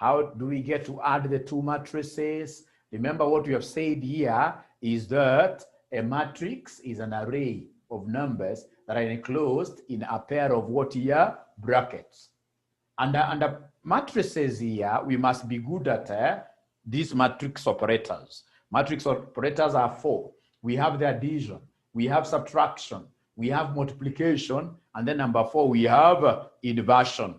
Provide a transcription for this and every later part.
How do we get to add the two matrices? Remember what we have said here is that a matrix is an array of numbers that are enclosed in a pair of what here? Brackets. Under matrices here, we must be good at these matrix operators. Matrix operators are 4. We have the addition, we have subtraction, we have multiplication, and then number 4, we have inversion.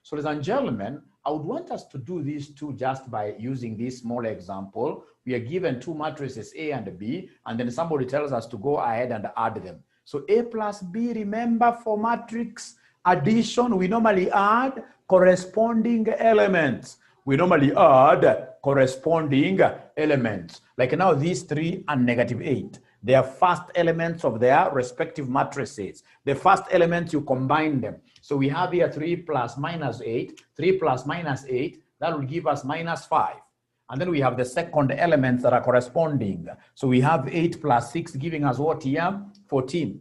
So ladies and gentlemen, I would want us to do these two just by using this small example. We are given two matrices A and B, and then somebody tells us to go ahead and add them. So A plus B, remember for matrix addition, we normally add corresponding elements. We normally add corresponding elements. Like now these 3 and negative 8. They are first elements of their respective matrices. The first elements, you combine them. So we have here 3 plus minus 8. 3 plus minus 8, that will give us minus 5. And then we have the second elements that are corresponding. So we have 8 plus 6 giving us what here? 14.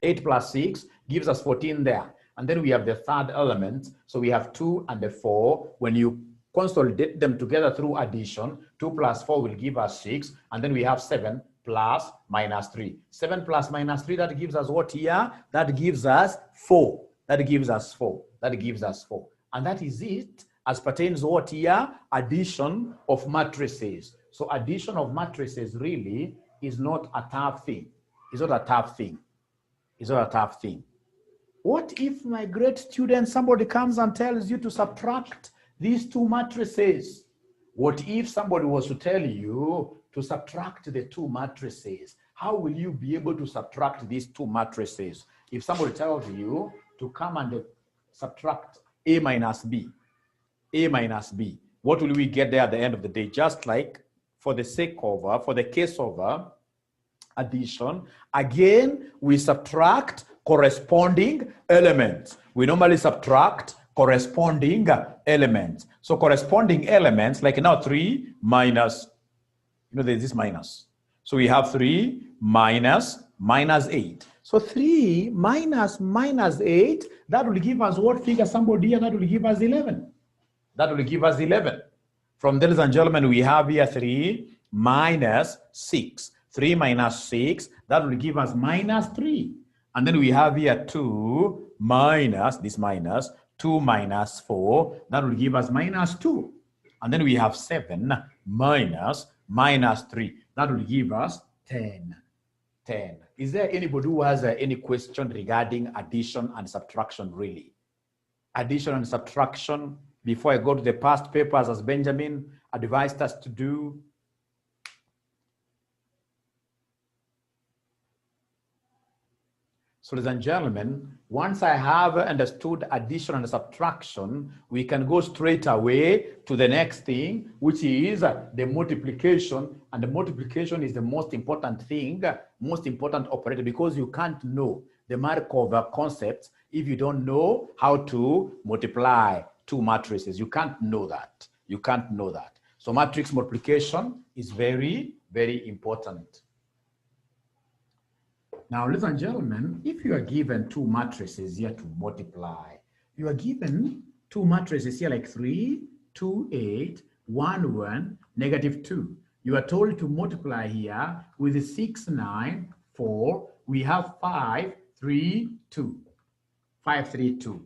8 plus 6 gives us 14 there. And then we have the third element. So we have 2 and the 4. When you consolidate them together through addition, 2 plus 4 will give us 6. And then we have 7 plus minus 3. 7 plus minus 3, that gives us what here? That gives us 4. That gives us 4. That gives us 4. And that is it as pertains what here? Addition of matrices. So addition of matrices really is not a tough thing. It's not a tough thing. It's not a tough thing. What if, my great student, somebody comes and tells you to subtract these two matrices? What if somebody was to tell you to subtract the two matrices? How will you be able to subtract these two matrices? If somebody tells you to come and subtract A minus B, what will we get there at the end of the day? Just like for the case of addition, again, we subtract corresponding elements. We normally subtract corresponding elements. So corresponding elements, like now 3 minus, there's this minus. So we have 3 minus 8. So 3 minus 8, that will give us what figure? Somebody here, that will give us 11. That will give us 11. From there, ladies and gentlemen, we have here 3 minus 6. 3 minus 6, that will give us minus 3. And then we have here 2 minus, this minus, 2 minus 4, that will give us minus 2. And then we have 7 minus 3, that will give us 10. Is there anybody who has any question regarding addition and subtraction really? Addition and subtraction, before I go to the past papers as Benjamin advised us to do. So ladies and gentlemen, once I have understood addition and subtraction, we can go straight away to the next thing, which is the multiplication. And the multiplication is the most important thing, most important operator, because you can't know the Markov concepts if you don't know how to multiply two matrices. You can't know that. You can't know that. So matrix multiplication is very, very important. Now, ladies and gentlemen, if you are given two matrices here to multiply, you are given two matrices here like 3, 2, 8, 1, 1, negative 2. You are told to multiply here with 6, 9, 4. We have 5, 3, 2. 5, 3, 2.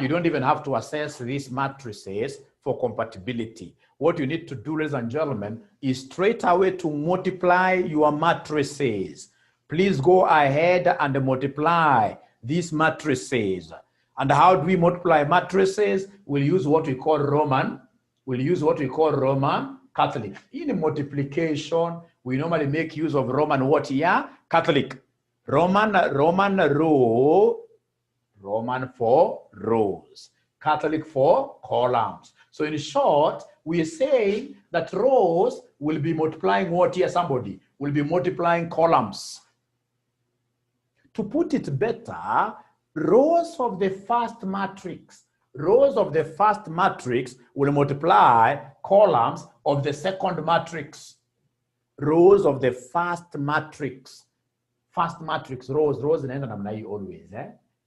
You don't even have to assess these matrices for compatibility. What you need to do, ladies and gentlemen, is straight away to multiply your matrices. Please go ahead and multiply these matrices. And how do we multiply matrices? We'll use what we call Roman. We'll use what we call Roman Catholic. In multiplication, we normally make use of Roman what here? Catholic. Roman for rows. Catholic for columns. So in short, we are saying that rows will be multiplying what here? Somebody will be multiplying columns. To put it better, rows of the first matrix will multiply columns of the second matrix. Rows of the first matrix, rows zinaenda namna hii always,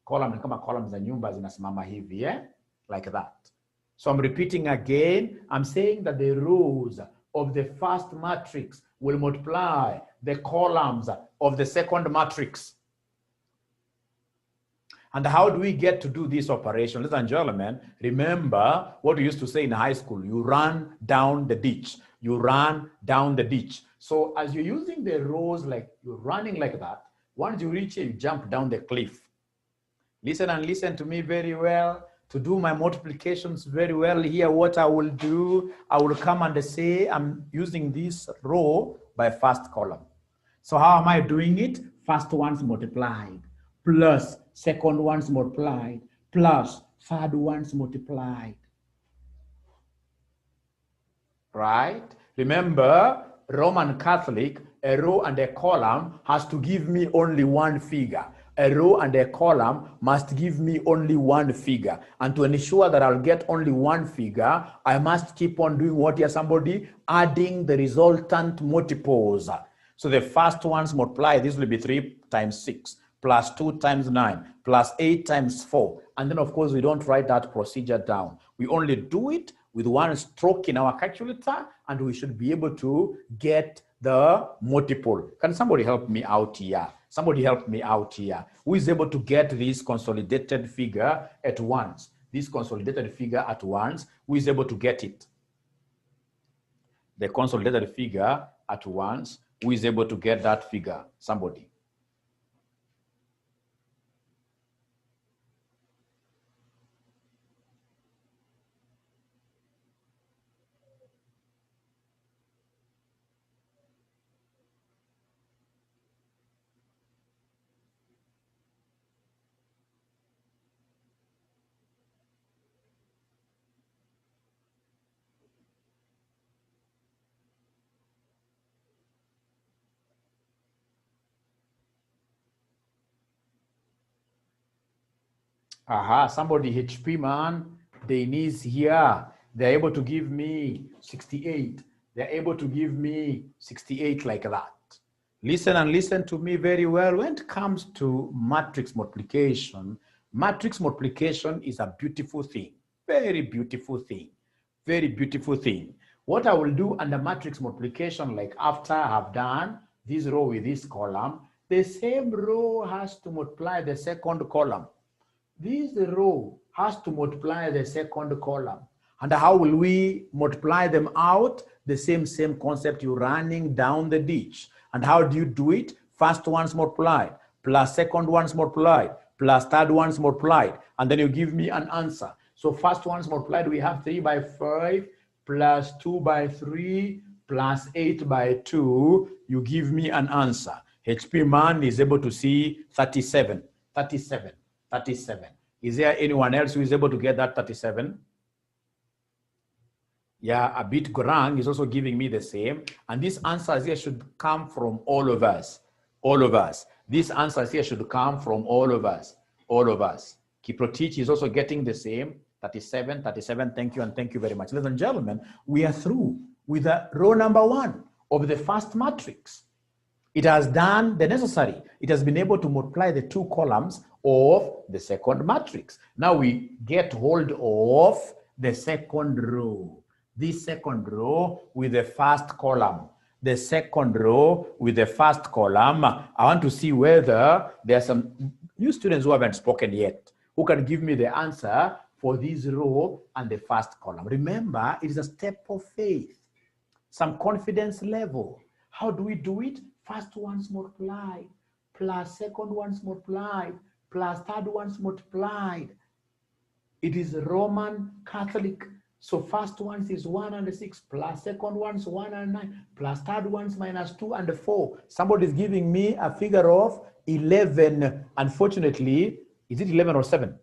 Column ni kama columns za nyumba zinasimama hivi, like that. So I'm repeating again. I'm saying that the rows of the first matrix will multiply the columns of the second matrix. And how do we get to do this operation? Ladies and gentlemen, remember what we used to say in high school. You run down the ditch. You run down the ditch. So as you're using the rows, like you're running like that, once you reach it, you jump down the cliff. Listen and listen to me very well. To do my multiplications very well here, what I will do, I will come and say I'm using this row by first column. So how am I doing it? First ones multiplied, plus second ones multiplied, plus third ones multiplied. Right? Remember, Roman Catholic, a row and a column has to give me only one figure. A row and a column must give me only one figure. And to ensure that I'll get only one figure, I must keep on doing what here, somebody? Adding the resultant multiples. So the first ones multiply, this will be 3 times 6, plus 2 times 9, plus 8 times 4. And then, of course, we don't write that procedure down. We only do it with one stroke in our calculator, and we should be able to get the multiple. Can somebody help me out here? Somebody help me out here. Who is able to get this consolidated figure at once? This consolidated figure at once, who is able to get it? The consolidated figure at once, who is able to get that figure? Somebody. Aha, somebody HP man, Denise here. They're able to give me 68. They're able to give me 68 like that. Listen and listen to me very well. When it comes to matrix multiplication is a beautiful thing. Very beautiful thing. Very beautiful thing. What I will do under matrix multiplication, like after I have done this row with this column, the same row has to multiply the second column. This row has to multiply the second column. And how will we multiply them out? The same concept, you're running down the ditch. And how do you do it? First ones multiplied, plus second ones multiplied, plus third ones multiplied. And then you give me an answer. So first ones multiplied, we have 3 by 5, plus 2 by 3, plus 8 by 2. You give me an answer. HP man is able to see 37. 37. Is there anyone else who is able to get that 37? Yeah, a bit Gorang is also giving me the same. And these answers here should come from all of us. All of us. These answers here should come from all of us. All of us. Kiprotich is also getting the same. 37. Thank you and thank you very much. Ladies and gentlemen, we are through with the row number 1 of the first matrix. It has done the necessary. It has been able to multiply the 2 columns of the second matrix. Now we get hold of the second row. This second row with the first column. The second row with the first column. I want to see whether there are some new students who haven't spoken yet, who can give me the answer for this row and the first column. Remember, it is a step of faith, some confidence level. How do we do it? First ones multiplied, plus second ones multiplied, plus third ones multiplied. It is Roman Catholic. So first ones is 1 and 6, plus second ones 1 and 9, plus third ones minus 2 and 4. Somebody is giving me a figure of 11. Unfortunately, is it 11 or 7?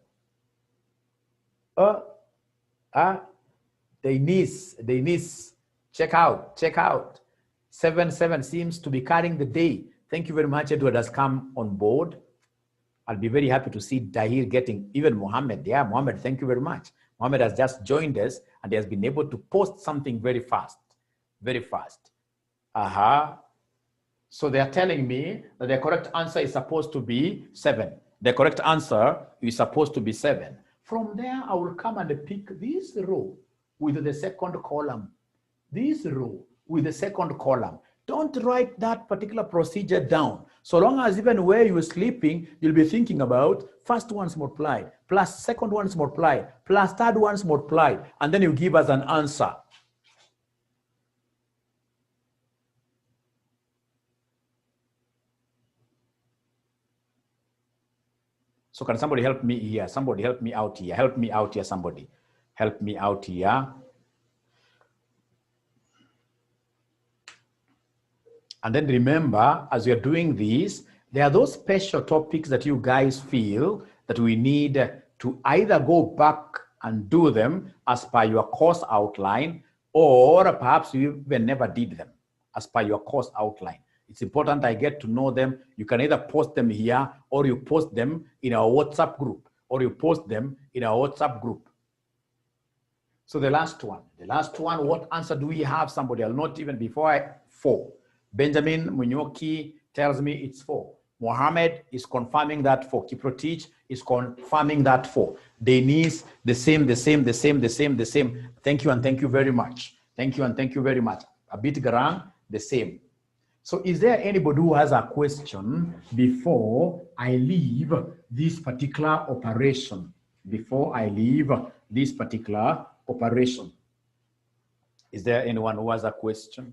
Denise, check out. 7 seems to be carrying the day. Thank you very much. Edward has come on board. I'll be very happy to see Dahir getting, even Mohammed. Yeah, Mohammed, thank you very much. Mohammed has just joined us and he has been able to post something very fast. Very fast. So they are telling me that the correct answer is supposed to be 7. The correct answer is supposed to be 7. From there, I will come and pick this row with the second column, this row with the second column. Don't write that particular procedure down. So long as even where you're sleeping, you'll be thinking about first one's multiplied, plus second one's multiplied, plus third one's multiplied, and then you give us an answer. So can somebody help me here? Somebody help me out here. Help me out here, somebody. Help me out here. And then remember, as you're doing this, there are those special topics that you guys feel that we need to either go back and do them as per your course outline, or perhaps you even never did them as per your course outline. It's important I get to know them. You can either post them here, or you post them in our WhatsApp group, or you post them in our WhatsApp group. So the last one, what answer do we have? Somebody, I'll not even before 4. Benjamin Munyoki tells me it's 4. Mohammed is confirming that 4. Kiprotich is confirming that 4. Denise, the same. Thank you and thank you very much. Thank you and thank you very much. Abit Garang, the same. So is there anybody who has a question before I leave this particular operation? Before I leave this particular operation? Is there anyone who has a question?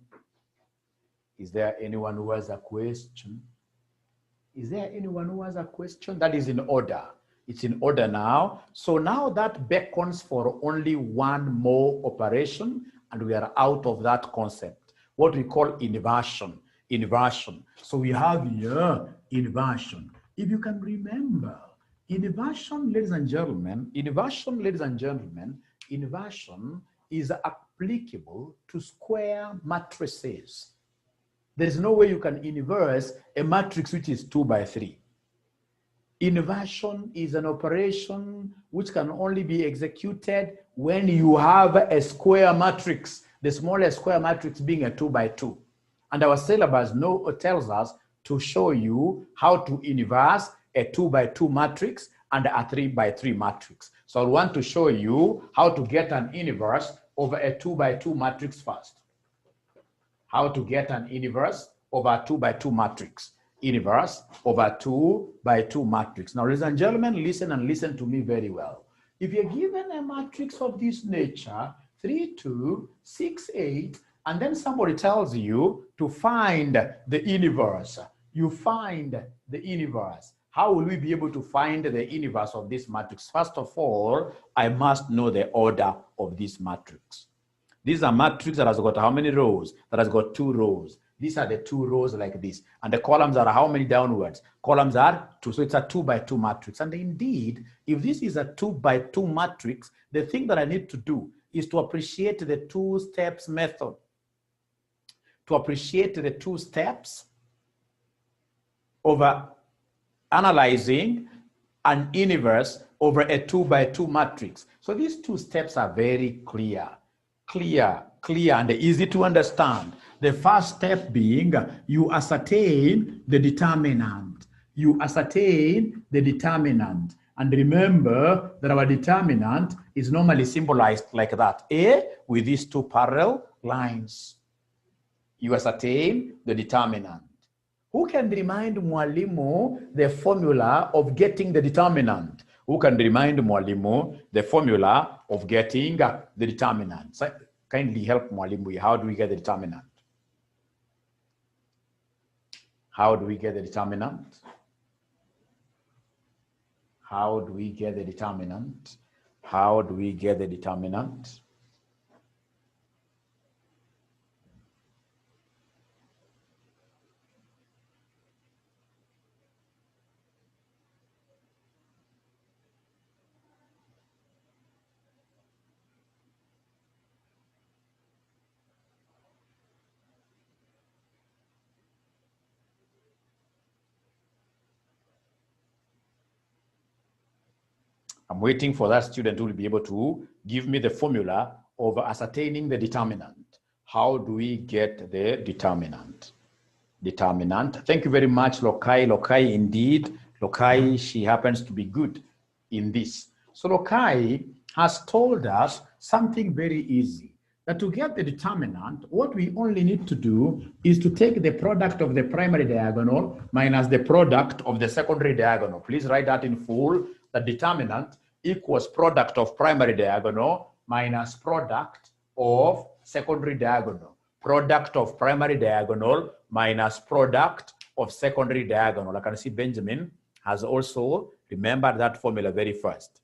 Is there anyone who has a question? Is there anyone who has a question? That is in order. It's in order now. So now that beckons for only one more operation, and we are out of that concept, what we call inversion. Inversion. So we have here inversion. If you can remember, inversion, ladies and gentlemen, inversion is applicable to square matrices. There is no way you can inverse a matrix which is 2 by 3. Inversion is an operation which can only be executed when you have a square matrix, the smallest square matrix being a 2 by 2. And our syllabus tells us to show you how to inverse a 2 by 2 matrix and a 3 by 3 matrix. So I want to show you how to get an inverse over a 2 by 2 matrix first. How to get an inverse over a 2 by 2 matrix. Inverse over 2 by 2 matrix. Now, ladies and gentlemen, listen and listen to me very well. If you're given a matrix of this nature, 3, 2, 6, 8, and then somebody tells you to find the inverse. You find the inverse. How will we be able to find the inverse of this matrix? First of all, I must know the order of this matrix. This is a matrix that has got how many rows? That has got 2 rows. These are the 2 rows like this. And the columns are how many downwards? Columns are 2. So it's a 2 by 2 matrix. And indeed, if this is a 2 by 2 matrix, the thing that I need to do is to appreciate the 2 steps method. To appreciate the 2 steps over analyzing an inverse over a 2 by 2 matrix. So these 2 steps are very clear and easy to understand. The first step being you ascertain the determinant. You ascertain the determinant. And remember that our determinant is normally symbolized like that. A with these 2 parallel lines. You ascertain the determinant. Who can remind Mwalimu the formula of getting the determinant? Who can remind Mwalimu the formula of getting the determinant? So kindly help Mwalimu. How do we get the determinant? How do we get the determinant? How do we get the determinant? How do we get the determinant? I'm waiting for that student who will be able to give me the formula of ascertaining the determinant. How do we get the determinant? Determinant. Thank you very much, Lokai. Lokai, indeed. Lokai, she happens to be good in this. So Lokai has told us something very easy, that to get the determinant, what we only need to do is to take the product of the primary diagonal minus the product of the secondary diagonal. Please write that in full. The determinant equals product of primary diagonal minus product of secondary diagonal. Product of primary diagonal minus product of secondary diagonal. I can see Benjamin has also remembered that formula very fast.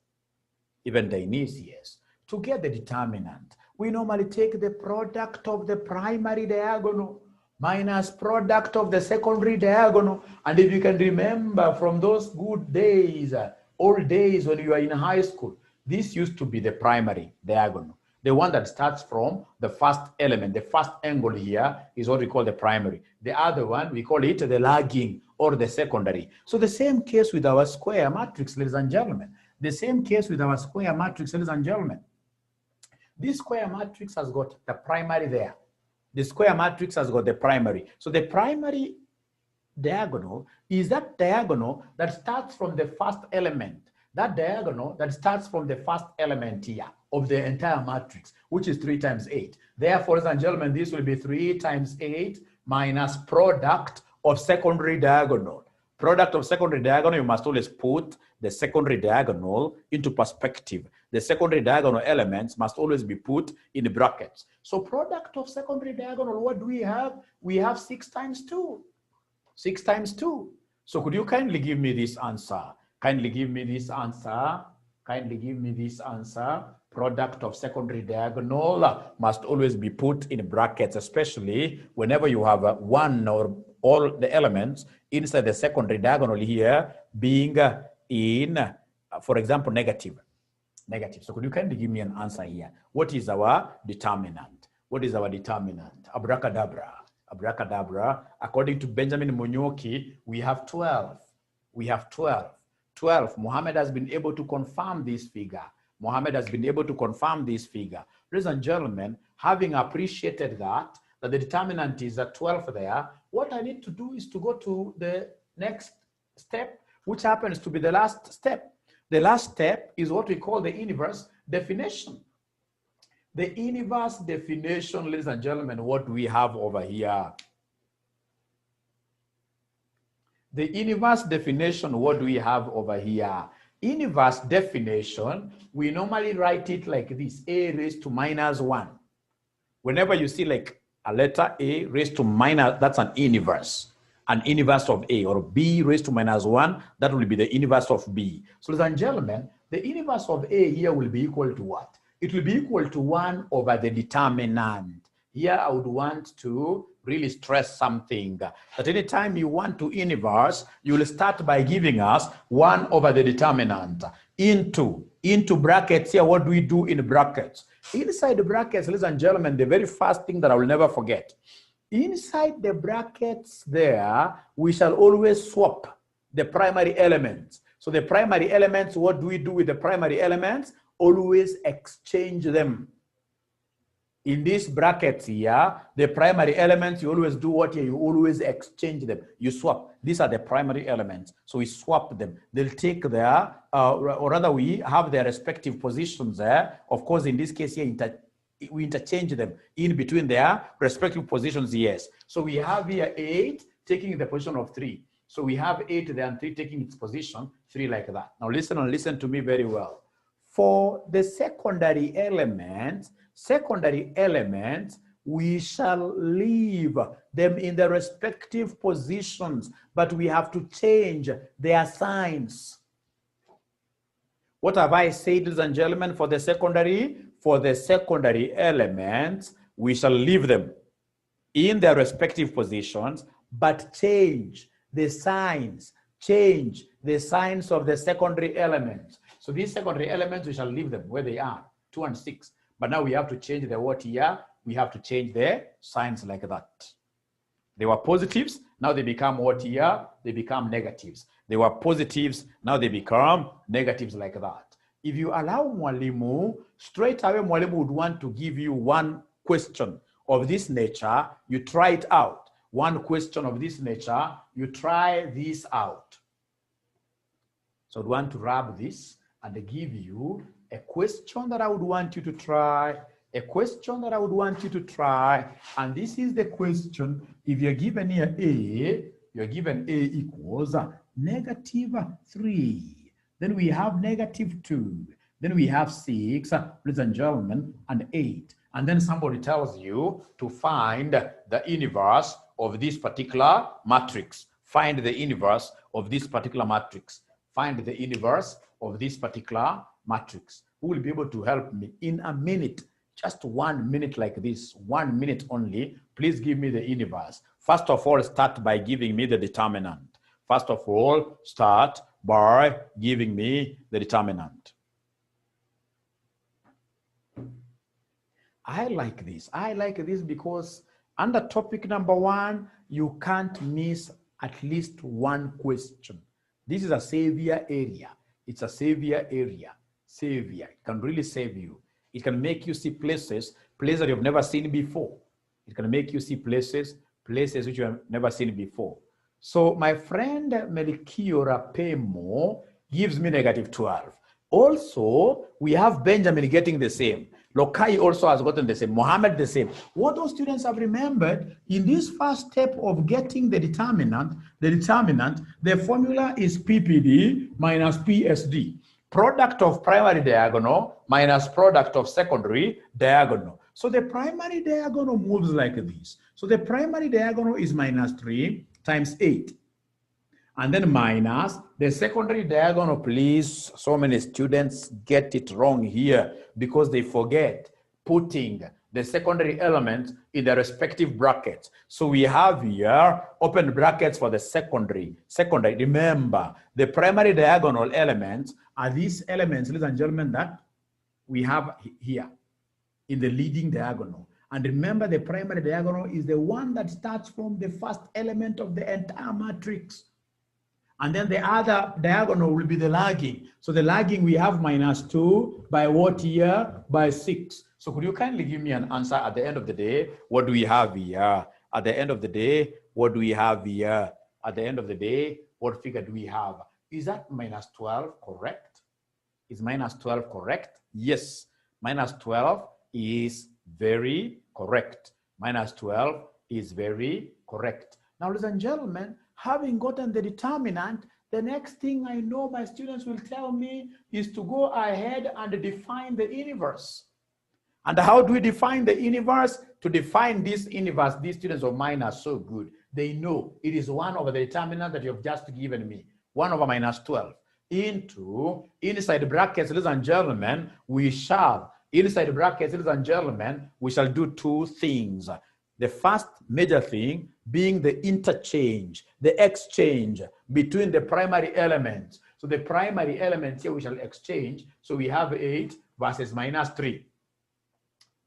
Even Dionysius. To get the determinant, we normally take the product of the primary diagonal minus product of the secondary diagonal. And if you can remember from those good days, old days when you were in high school, this used to be the primary diagonal. The one that starts from the first element, the first angle here is what we call the primary. The other one, we call it the lagging or the secondary. So the same case with our square matrix, ladies and gentlemen. The same case with our square matrix, ladies and gentlemen. This square matrix has got the primary there. The square matrix has got the primary. So the primary diagonal is that diagonal that starts from the first element. That diagonal that starts from the first element here of the entire matrix, which is 3 times 8. Therefore, ladies and gentlemen, this will be 3 times 8 minus product of secondary diagonal. Product of secondary diagonal, you must always put the secondary diagonal into perspective. The secondary diagonal elements must always be put in brackets. So product of secondary diagonal, what do we have? We have 6 times 2. 6 times 2. So could you kindly give me this answer? Kindly give me this answer. Kindly give me this answer. Product of secondary diagonal must always be put in brackets, especially whenever you have one or all the elements inside the secondary diagonal here being in, for example, negative. Negative. So could you kindly give me an answer here? What is our determinant? What is our determinant? Abracadabra. Abracadabra. According to Benjamin Munyoki, we have 12. We have 12. 12. Mohammed has been able to confirm this figure. Mohammed has been able to confirm this figure. Ladies and gentlemen, having appreciated that the determinant is at 12 there, what I need to do is to go to the next step, which happens to be the last step. The last step is what we call the inverse definition. The inverse definition, ladies and gentlemen, what we have over here. The inverse definition, what do we have over here? Inverse definition, we normally write it like this, a raised to minus 1. Whenever you see like a letter a raised to minus, that's an inverse of a, or b raised to minus 1, that will be the inverse of b. So ladies and gentlemen, the inverse of a here will be equal to what? It will be equal to 1 over the determinant. Here I would want to really stress something, that anytime you want to inverse, you will start by giving us 1 over the determinant into brackets. Here, what do we do in brackets? Inside the brackets, ladies and gentlemen, the very first thing that I will never forget, inside the brackets there, we shall always swap the primary elements. So the primary elements, what do we do with the primary elements? Always exchange them. In these brackets here, the primary elements, you always do what here? You always exchange them. You swap. These are the primary elements. So we swap them. They'll take their, or rather we have their respective positions there. Of course, in this case here, we interchange them in between their respective positions, yes. So we have here 8 taking the position of 3. So we have 8 there and 3 taking its position, 3 like that. Now listen and listen to me very well. For the secondary elements, we shall leave them in their respective positions, but we have to change their signs. What have I said, ladies and gentlemen, for the secondary? For the secondary elements, we shall leave them in their respective positions, but change the signs of the secondary elements. So these secondary elements, we shall leave them where they are, 2 and 6. But now we have to change the what here? We have to change their signs like that. They were positives, now they become what here? They become negatives. They were positives, now they become negatives like that. If you allow Mwalimu, straight away Mwalimu would want to give you one question of this nature, you try it out. One question of this nature, you try this out. So I want to rub this and give you a question that I would want you to try, a question that I would want you to try. And this is the question. If you're given here A, you're given A equals -3. Then we have -2. Then we have 6, ladies and gentlemen, and 8. And then somebody tells you to find the inverse of this particular matrix. Find the inverse of this particular matrix. Find the inverse of this particular matrix. Who will be able to help me in a minute? Just 1 minute like this, 1 minute only. Please give me the inverse. First of all, start by giving me the determinant. First of all, start by giving me the determinant. I like this. I like this because under topic number 1, you can't miss at least one question. This is a savior area. It's a savior area. Savior. It can really save you. It can make you see places that you've never seen before. It can make you see places which you have never seen before. So my friend Melchiora Pemo gives me -12. Also, we have Benjamin getting the same. Lokai also has gotten the same. Mohammed the same. What those students have remembered in this first step of getting the determinant, the formula is PPD minus PSD. Product of primary diagonal minus product of secondary diagonal. So the primary diagonal moves like this. So the primary diagonal is -3 times 8. And then minus the secondary diagonal, please. So many students get it wrong here because they forget putting the secondary elements in the respective brackets. So we have here open brackets for the secondary. Remember, the primary diagonal elements are these elements, ladies and gentlemen, that we have here in the leading diagonal. And remember, the primary diagonal is the one that starts from the first element of the entire matrix. And then the other diagonal will be the lagging. So the lagging, we have -2 by what here? By 6. So could you kindly give me an answer at the end of the day? What do we have here? At the end of the day, what do we have here? At the end of the day, what figure do we have? Is that -12 correct? Is -12 correct? Yes, -12 is very correct. -12 is very correct. Now, ladies and gentlemen, having gotten the determinant, the next thing I know my students will tell me is to go ahead and define the inverse. And how do we define the inverse? To define this inverse, these students of mine are so good. They know it is 1 over the determinant that you've just given me, 1 over -12. Into inside brackets, ladies and gentlemen, we shall, inside brackets, ladies and gentlemen, we shall do 2 things. The first major thing being the interchange, the exchange between the primary elements. So the primary elements here we shall exchange. So we have 8 versus -3.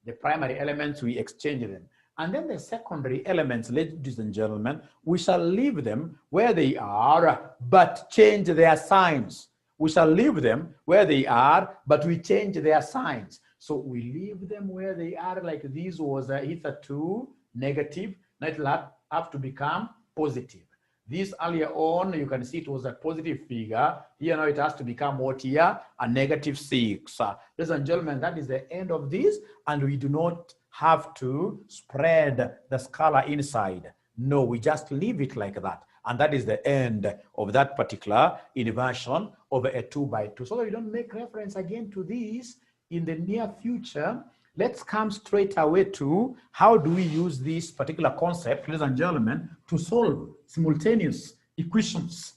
The primary elements, we exchange them. And then the secondary elements, ladies and gentlemen, we shall leave them where they are, but change their signs. We shall leave them where they are, but we change their signs. So we leave them where they are, like this was either 2 negative, now it will have to become positive. This earlier on, you can see it was a positive figure. Here now it has to become what here? A -6. Ladies and gentlemen, that is the end of this, and we do not have to spread the scalar inside. No, we just leave it like that. And that is the end of that particular inversion over a 2 by 2. So that we don't make reference again to this in the near future, let's come straight away to how do we use this particular concept, ladies and gentlemen, to solve simultaneous equations.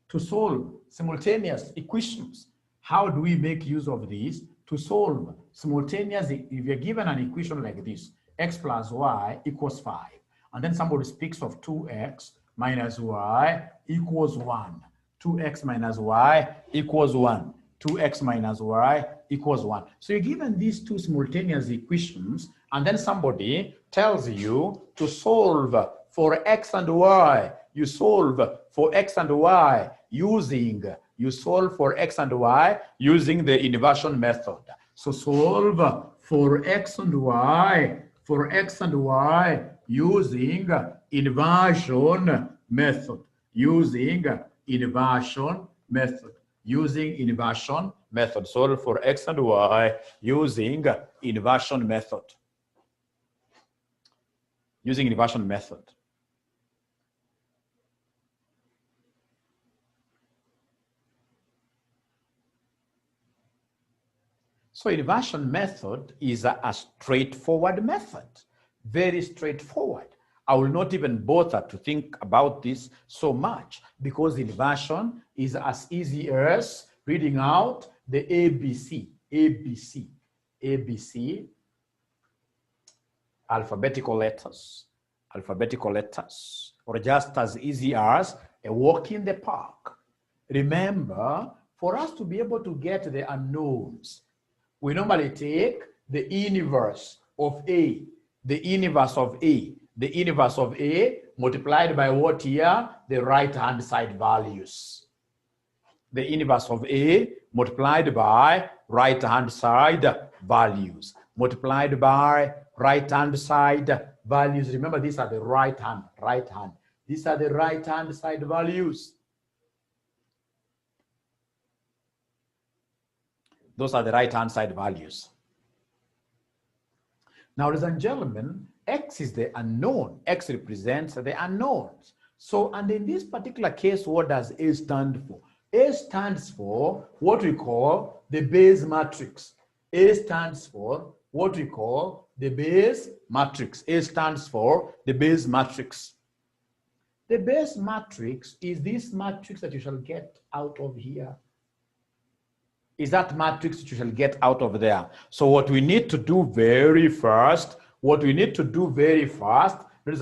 To solve simultaneous equations. How do we make use of these to solve simultaneous? If you're given an equation like this, x plus y equals 5, and then somebody speaks of 2x minus y equals 1. 2x minus y equals 1. 2x minus y equals 1. So you're given these 2 simultaneous equations, and then somebody tells you to solve for x and y. You solve for x and y using, the inversion method. So solve for x and y, using inversion method. using inversion method. Solve for x and y using inversion method. Using inversion method. So inversion method is a straightforward method, very straightforward. I will not even bother to think about this so much because inversion is as easy as reading out the ABC, alphabetical letters, or just as easy as a walk in the park. Remember, for us to be able to get the unknowns, we normally take the inverse of A, the inverse of A. The inverse of A multiplied by what here? The right-hand side values. The inverse of A multiplied by right-hand side values. Multiplied by right-hand side values. Remember, these are the right hand. These are the right-hand side values. Those are the right-hand side values. Now, ladies and gentlemen, X is the unknown. X represents the unknowns. So, and in this particular case, what does A stand for? A stands for what we call the base matrix. A stands for what we call the base matrix. A stands for the base matrix. The base matrix is this matrix that you shall get out of here. Is that matrix that you shall get out of there. So what we need to do very fast, ladies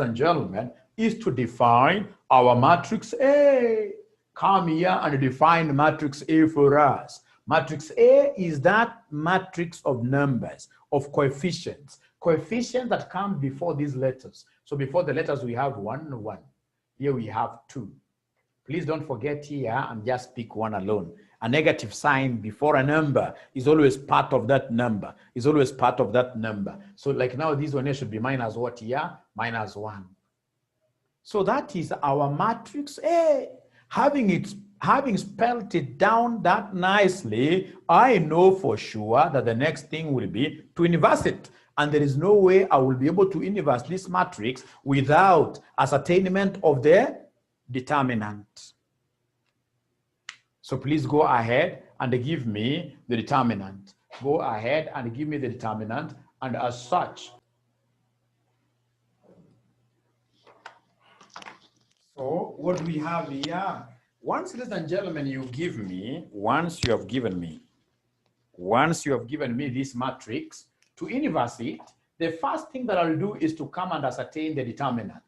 and gentlemen, is to define our matrix A. Come here and define matrix A for us. Matrix A is that matrix of numbers, of coefficients that come before these letters. So before the letters we have 1, 1. Here we have 2. Please don't forget here and just pick one alone. A negative sign before a number is always part of that number. So like now this one here should be minus what here? Minus 1. So that is our matrix A. Having spelled it down that nicely, I know for sure that the next thing will be to inverse it. And there is no way I will be able to inverse this matrix without ascertainment of the determinant. So please go ahead and give me the determinant. Go ahead and give me the determinant, and as such. So what we have here, once, ladies and gentlemen, once you have given me this matrix, to inverse it, the first thing that I'll do is to come and ascertain the determinant.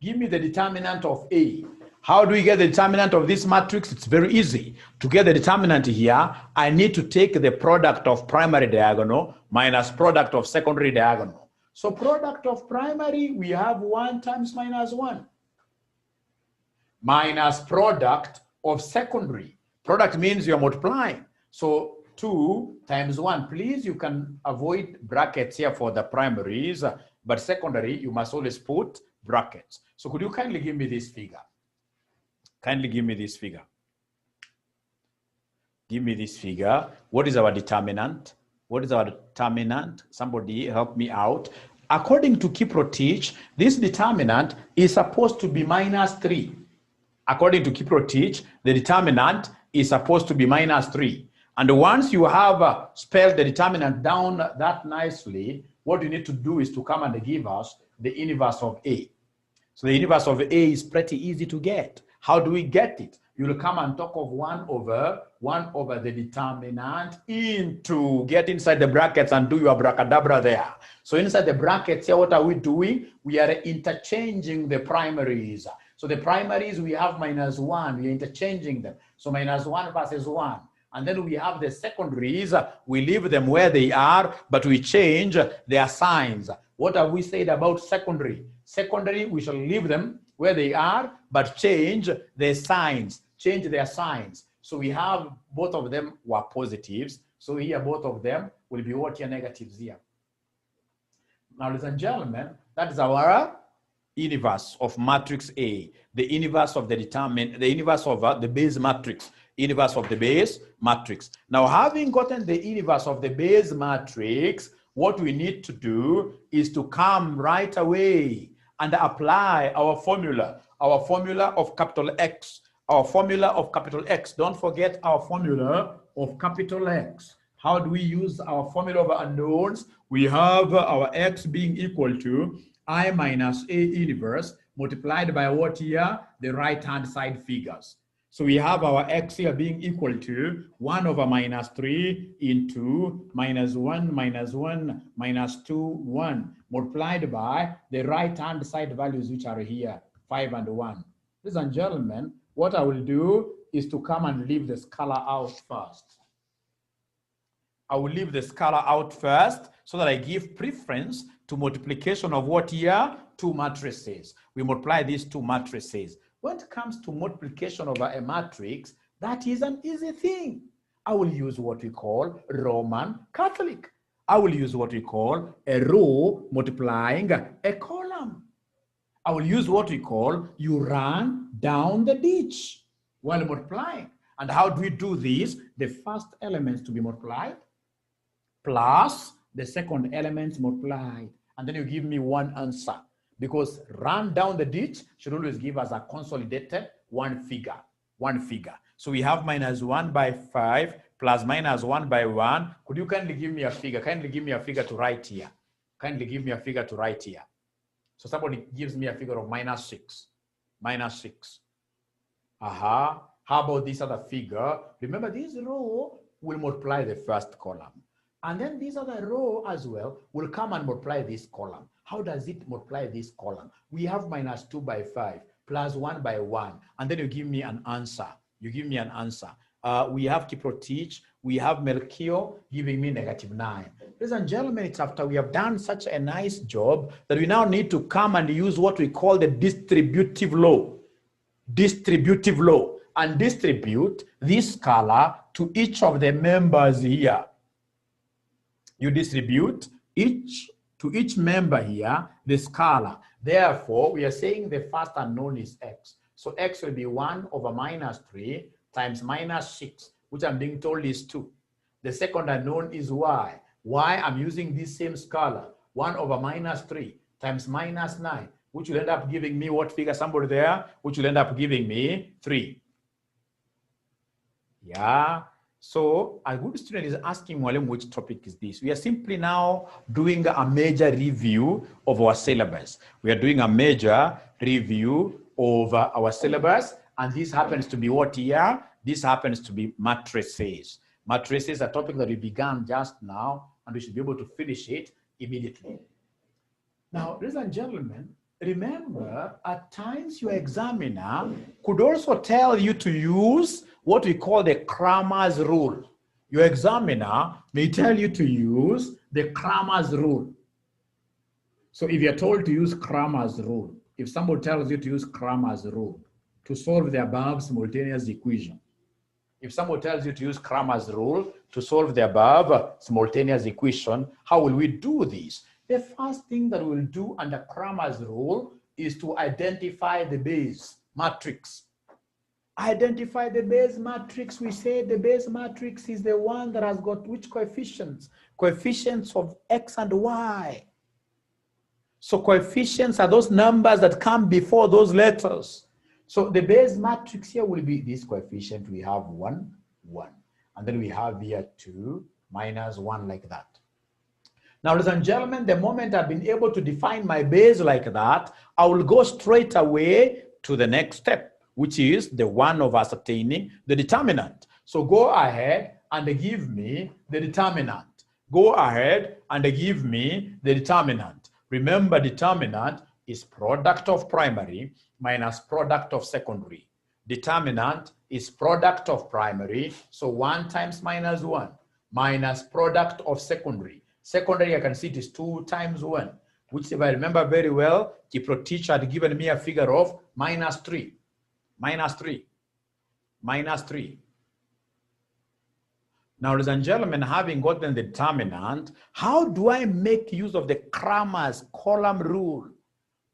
Give me the determinant of A. How do we get the determinant of this matrix? It's very easy. To get the determinant here, I need to take the product of primary diagonal minus product of secondary diagonal. So product of primary, we have 1 times minus 1. Minus product of secondary. Product means you're multiplying. So 2 times 1. Please, you can avoid brackets here for the primaries, but secondary, you must always put brackets. So could you kindly give me this figure? Give me this figure. What is our determinant? Somebody help me out. According to Kiprotich, this determinant is supposed to be minus 3. According to Kiprotich, the determinant is supposed to be minus 3. And once you have spelled the determinant down that nicely, what you need to do is to come and give us the inverse of A. So the inverse of A is pretty easy to get. How do we get it? You'll come and talk of 1 over the determinant into, get inside the brackets and do your abracadabra there. So inside the brackets here, what are we doing? We are interchanging the primaries. So the primaries, we have minus 1, we are interchanging them. So minus 1 versus 1. And then we have the secondaries, we leave them where they are, but we change their signs. What have we said about secondary? Secondary, we shall leave them where they are, but change their signs. So we have both of them were positives. So here, both of them will be what here? Negatives here. Now, ladies and gentlemen, that is our inverse of matrix A, the inverse of the base matrix. Inverse of the base matrix. Now, having gotten the inverse of the base matrix, what we need to do is to come right away and apply our formula of capital X, our formula of capital X. Don't forget our formula of capital X. How do we use our formula of unknowns? We have our X being equal to I minus A inverse multiplied by what here? The right-hand side figures. So we have our X here being equal to 1 over minus 3 into minus 1 minus 1 minus 2, 1, multiplied by the right-hand side values which are here, 5 and 1. Ladies and gentlemen, what I will do is to come and leave the scalar out first. I will leave the scalar out first so that I give preference to multiplication of what here? 2 matrices. We multiply these 2 matrices. When it comes to multiplication over a matrix, that is an easy thing. I will use what we call Roman Catholic. I will use what we call a row multiplying a column. I will use what we call you run down the ditch while multiplying. And how do we do this? The first elements to be multiplied plus the second elements multiplied. And then you give me one answer. Because run down the ditch should always give us a consolidated one figure. So we have minus 1 by 5 plus minus 1 by 1. Could you kindly give me a figure? Kindly give me a figure to write here. Kindly give me a figure to write here. So somebody gives me a figure of minus 6. Minus 6. How about this other figure? Remember, this row will multiply the first column. And then this other row as well will come and multiply this column. How does it multiply this column? We have minus 2 by 5 plus 1 by 1. And then you give me an answer. You give me an answer. We have Kiprotich. We have Melchior giving me negative 9. Ladies and gentlemen, it's after we have done such a nice job that we now need to come and use what we call the distributive law. Distributive law. And distribute this scalar to each of the members here. You distribute to each member here the scalar. Therefore, we are saying the first unknown is X. So X will be 1 over minus 3 times minus 6, which I'm being told is 2. The second unknown is Y. Y, I'm using this same scalar, 1 over minus 3 times minus 9, which will end up giving me what figure? Somebody there? Which will end up giving me 3. Yeah. So a good student is asking, Mwalimu, which topic is this? We are simply now doing a major review of our syllabus. We are doing a major review of our syllabus, and this happens to be what here? This happens to be matrices. Matrices, a topic that we began just now, and we should be able to finish it immediately. Now, ladies and gentlemen, remember, at times your examiner could also tell you to use what we call the Cramer's rule. Your examiner may tell you to use the Cramer's rule. So if you're told to use Cramer's rule, if somebody tells you to use Cramer's rule to solve the above simultaneous equation, if someone tells you to use Cramer's rule to solve the above simultaneous equation, how will we do this? The first thing that we'll do under Cramer's rule is to identify the base matrix. Identify the base matrix. We say the base matrix is the one that has got which coefficients? Coefficients of X and Y. So coefficients are those numbers that come before those letters. So the base matrix here will be this coefficient. We have 1, 1. And then we have here 2, minus 1 like that. Now, ladies and gentlemen, the moment I've been able to define my base like that, I will go straight away to the next step, which is the one of ascertaining the determinant. So go ahead and give me the determinant. Go ahead and give me the determinant. Remember, determinant is product of primary minus product of secondary. Determinant is product of primary, so 1 times minus 1, minus product of secondary. Secondary, I can see it is 2 times 1, which if I remember very well, the teacher had given me a figure of minus 3. Minus 3. Minus 3. Now, ladies and gentlemen, having gotten the determinant, how do I make use of the Cramer's column rule?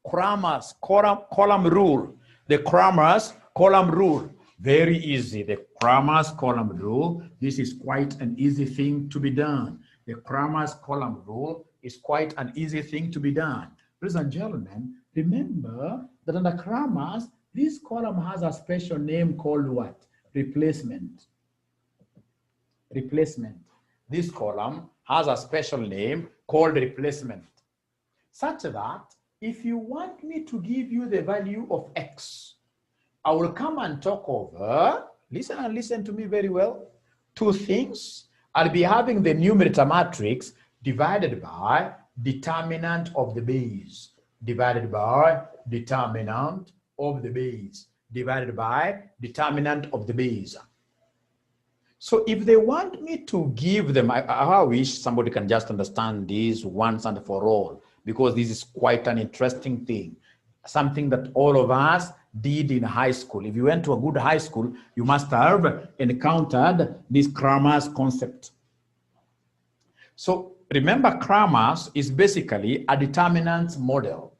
Cramer's column rule. The Cramer's column rule. Very easy. The Cramer's column rule, this is quite an easy thing to be done. The Cramer's column rule is quite an easy thing to be done. Ladies and gentlemen, remember that under Cramer's, this column has a special name called what? Replacement. Replacement. This column has a special name called replacement, such that if you want me to give you the value of x, I will come and talk over, listen and listen to me very well, two things. I'll be having the numerator matrix divided by determinant of the base, divided by determinant of the base, divided by determinant of the base. So if they want me to give them, I wish somebody can just understand this once and for all, because this is quite an interesting thing, something that all of us did in high school. If you went to a good high school, you must have encountered this Cramer's concept. So remember, Cramer's is basically a determinant model.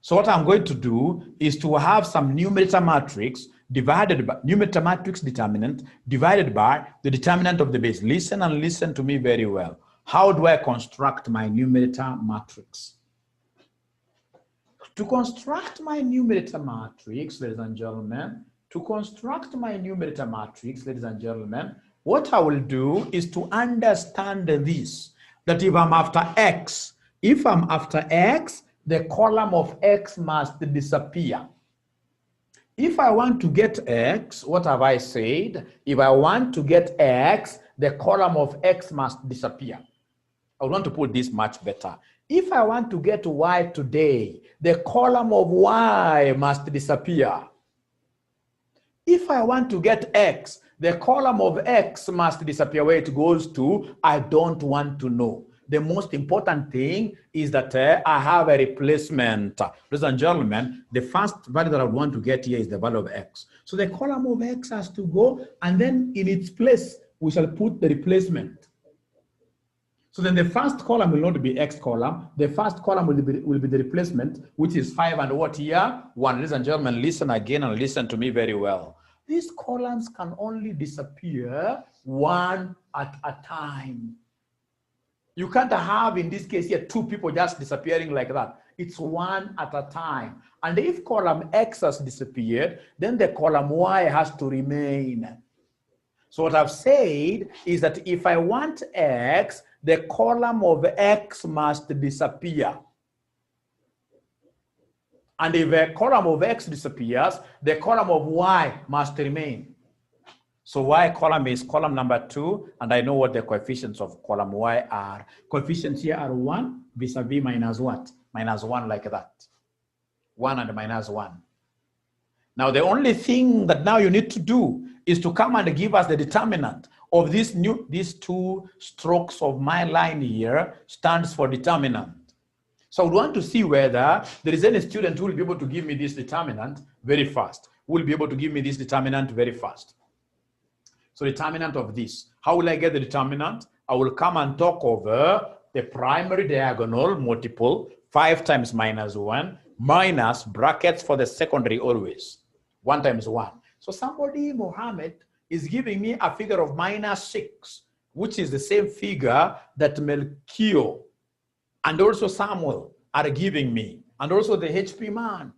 So what I'm going to do is to have some numerator matrix divided by numerator matrix determinant divided by the determinant of the base. Listen and listen to me very well. How do I construct my numerator matrix? To construct my numerator matrix, ladies and gentlemen, what I will do is to understand this, that if I'm after x, the column of x must disappear. If I want to get x, what have I said? If I want to get x, the column of x must disappear. I want to put this much better. If I want to get y today, the column of y must disappear. If I want to get x, the column of x must disappear. Where it goes to, I don't want to know. The most important thing is that I have a replacement. Ladies and gentlemen, the first value that I want to get here is the value of x. So the column of x has to go, and then in its place, we shall put the replacement. So then the first column will not be x column. The first column will be the replacement, which is 5 and what here? 1. Ladies and gentlemen, listen again and listen to me very well. These columns can only disappear one at a time. You can't have, in this case here, two people just disappearing like that. It's one at a time. And if column x has disappeared, then the column y has to remain. So what I've said is that if I want x, the column of x must disappear. And if a column of x disappears, the column of y must remain. So y column is column number 2, and I know what the coefficients of column y are. Coefficients here are 1 vis-a-vis minus what? Minus 1, like that. 1 and minus 1. Now the only thing that now you need to do is to come and give us the determinant of these two strokes of my line here stands for determinant. So I would want to see whether there is any student who will be able to give me this determinant very fast. Who will be able to give me this determinant very fast. So determinant of this. How will I get the determinant? I will come and talk over the primary diagonal multiple, 5 times minus 1, minus brackets for the secondary always. 1 times 1. So somebody, Mohammed, is giving me a figure of minus 6, which is the same figure that Melchior and also Samuel are giving me, and also the HP man.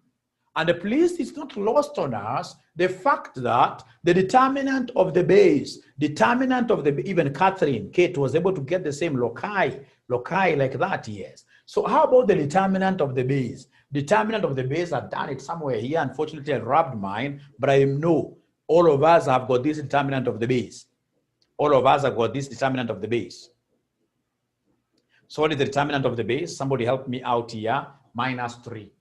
And please, it's not lost on us the fact that the determinant of the base, even Catherine, Kate was able to get the same loci like that, yes. So how about the determinant of the base? Determinant of the base, I've done it somewhere here. Unfortunately, I rubbed mine, but I know all of us have got this determinant of the base. All of us have got this determinant of the base. So what is the determinant of the base? Somebody help me out here. Minus 3.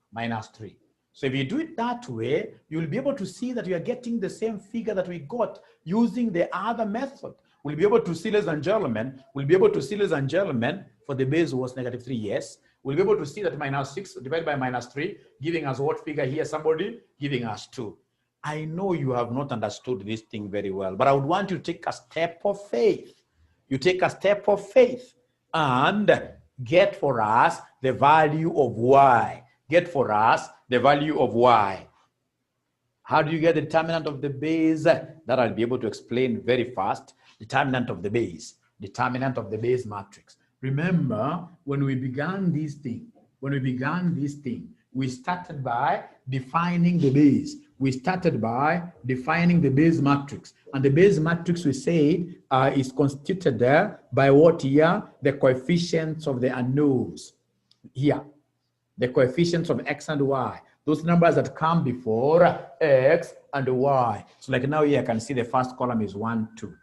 So if you do it that way, you'll be able to see that you are getting the same figure that we got using the other method. We'll be able to see, ladies and gentlemen, for the base was negative 3, yes. We'll be able to see that minus 6 divided by minus 3, giving us what figure here? Somebody giving us 2. I know you have not understood this thing very well, but I would want you to take a step of faith. You take a step of faith and get for us the value of y. Get for us the value of y. How do you get the determinant of the base? That I'll be able to explain very fast. Determinant of the base. Determinant of the base matrix. Remember, when we began this thing, we started by defining the base. We started by defining the base matrix. And the base matrix, we said, is constituted there by what here? The coefficients of the unknowns. Here, the coefficients of x and y. Those numbers that come before x and y. So like now here, I can see the first column is 1, 2.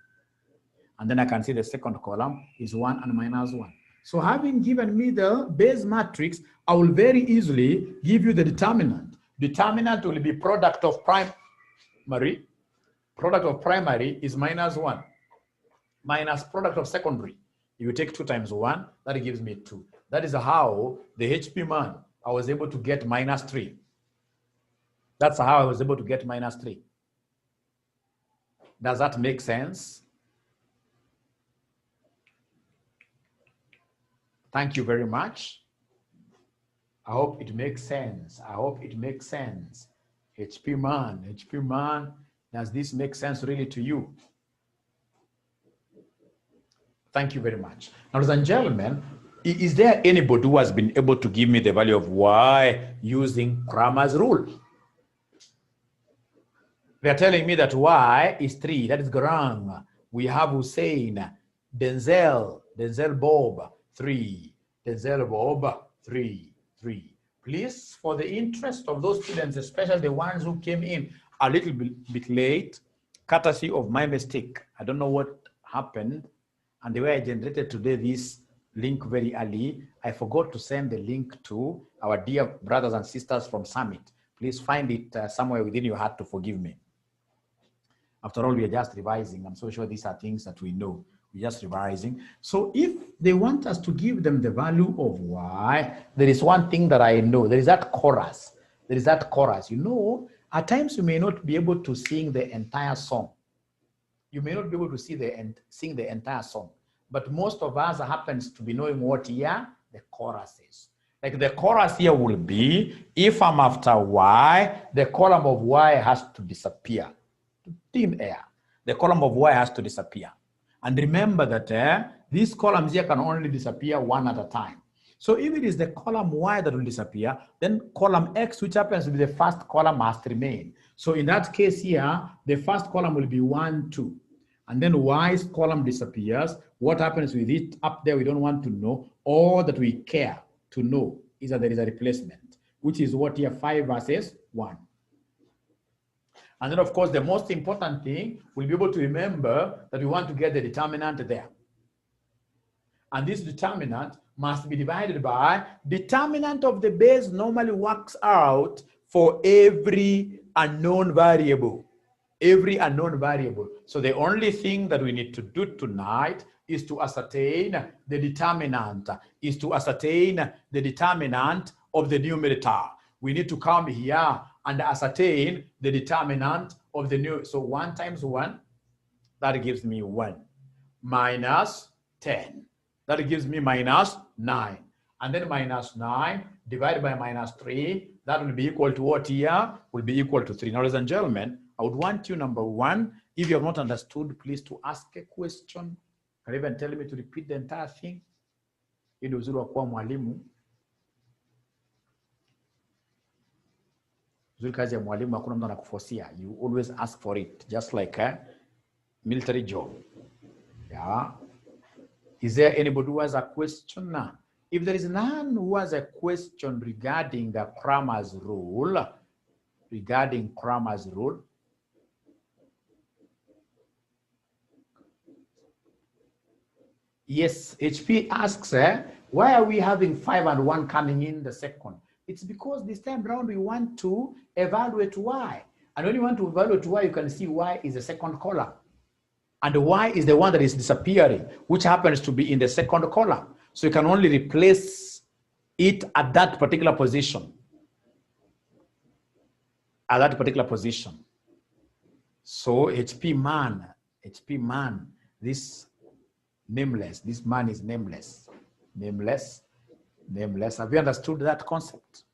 And then I can see the second column is 1 and minus 1. So having given me the base matrix, I will very easily give you the determinant. Determinant will be product of primary. Product of primary is minus 1. Minus product of secondary. You take 2 times 1, that gives me 2. That is how the HP man, I was able to get minus 3. That's how I was able to get minus 3. Does that make sense? Thank you very much. I hope it makes sense. I hope it makes sense. HP man, does this make sense really to you? Thank you very much. Now, ladies and gentlemen, is there anybody who has been able to give me the value of y using Cramer's rule? They are telling me that y is 3. That is Garang. We have Hussein, Denzel Bob, 3. Denzel Bob, 3. Please, for the interest of those students, especially the ones who came in a little bit late, courtesy of my mistake. I don't know what happened. And the way I generated today this link very early, I forgot to send the link to our dear brothers and sisters from Summit. Please find it somewhere within your heart to forgive me. After all, we are just revising. I'm so sure these are things that we know. We're just revising. So if they want us to give them the value of y, there is one thing that I know. There is that chorus. You know, at times you may not be able to sing the entire song. You may not be able to sing the entire song. But most of us happens to be knowing what here the chorus is. Like the chorus here will be, if I'm after y, the column of y has to disappear. Thin air. The column of y has to disappear. And remember that these columns here can only disappear one at a time. So if it is the column y that will disappear, then column x, which happens to be the first column, must remain. So in that case here, the first column will be 1, 2. And then y's column disappears. What happens with it up there, we don't want to know. All that we care to know is that there is a replacement, which is what here, 5 versus 1. And then, of course, the most important thing, we'll be able to remember that we want to get the determinant there. And this determinant must be divided by determinant of the base normally works out for every unknown variable. Every unknown variable. So the only thing that we need to do tonight is to ascertain the determinant, of the numerator. We need to come here and ascertain the determinant of the new. So 1 times 1, that gives me 1. Minus 10, that gives me minus 9. And then minus 9 divided by minus 3, that will be equal to what here? Will be equal to 3. Now, ladies and gentlemen, I would want you, number 1, if you have not understood, please to ask a question. Can you even tell me to repeat the entire thing? Ili uzuri wa kuwa mwalimu. Uzuri kazi ya mwalimu hakuna mtu anakuforsia. You always ask for it, just like a military job. Yeah. Is there anybody who has a question now? If there is none who has a question regarding the Cramer's rule, yes, HP asks, why are we having 5 and 1 coming in the second? It's because this time around we want to evaluate y. And when you want to evaluate y, you can see y is the second column. And y is the one that is disappearing, which happens to be in the second column. So you can only replace it at that particular position. So HP man, this nameless, this man is nameless. Have you understood that concept?